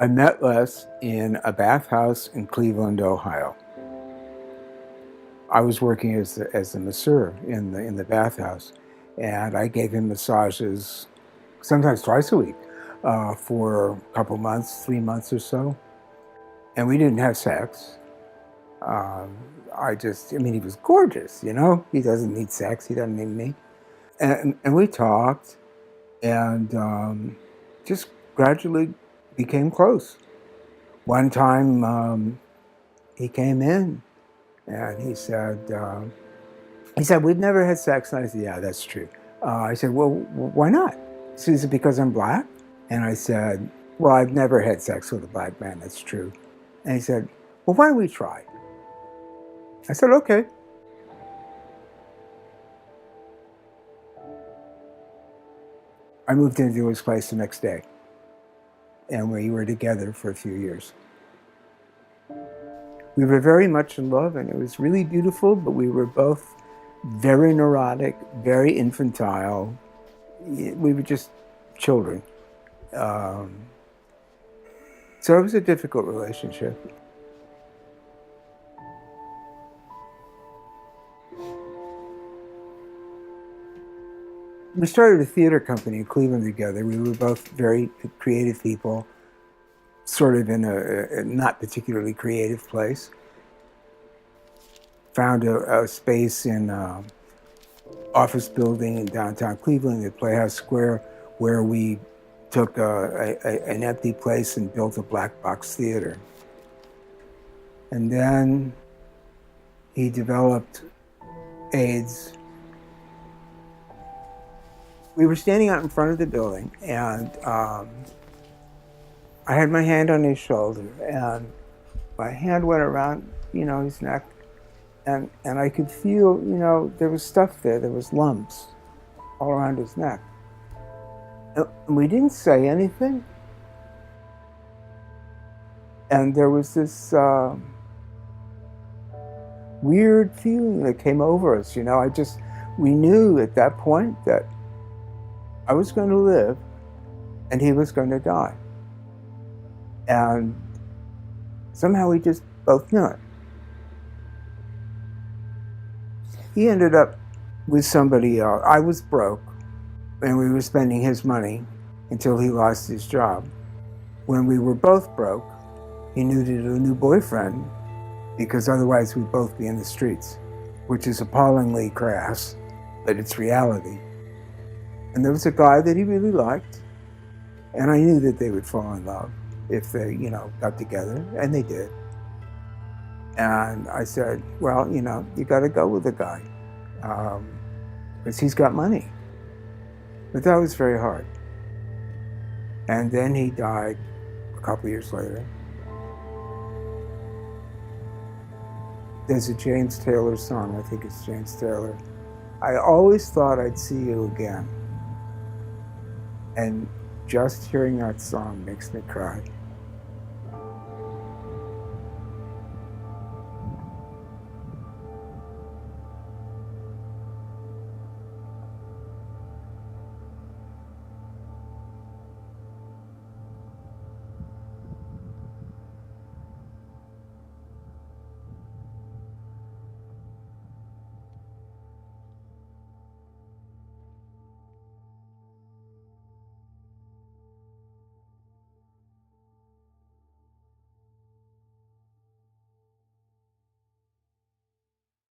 I met Les in a bathhouse in Cleveland, Ohio. I was working as a masseur in the bathhouse, and I gave him massages sometimes twice a week for a couple months, 3 months or so. And we didn't have sex. Um, I mean, he was gorgeous, you know? He doesn't need sex, he doesn't need me. And we talked and just gradually became close. One time he came in and he said, we've never had sex. And I said, yeah, that's true. I said, well, why not? He said, is it because I'm black? And I said, well, I've never had sex with a black man, that's true. And he said, well, why don't we try? I said, okay. I moved into his place the next day, and we were together for a few years. We were very much in love, and it was really beautiful, but we were both very neurotic, very infantile. We were just children. So it was a difficult relationship. We started a theater company in Cleveland together. We were both very creative people, sort of in a not particularly creative place. Found a space in an office building in downtown Cleveland at Playhouse Square, where we took an empty place and built a black box theater. And then he developed AIDS. We were standing out in front of the building, and I had my hand on his shoulder, and my hand went around, his neck, and I could feel, there was stuff there. There was lumps all around his neck. And we didn't say anything. And there was this weird feeling that came over us, we knew at that point that I was going to live and he was going to die. And somehow we just both knew it. He ended up with somebody else. I was broke, and we were spending his money until he lost his job. When we were both broke, he needed a new boyfriend because otherwise we'd both be in the streets, which is appallingly crass, but it's reality. And there was a guy that he really liked, and I knew that they would fall in love if they, got together, and they did. And I said, well, you got to go with the guy, because he's got money. But that was very hard. And then he died a couple years later. There's a James Taylor song, I think it's James Taylor. I always thought I'd see you again. And just hearing that song makes me cry.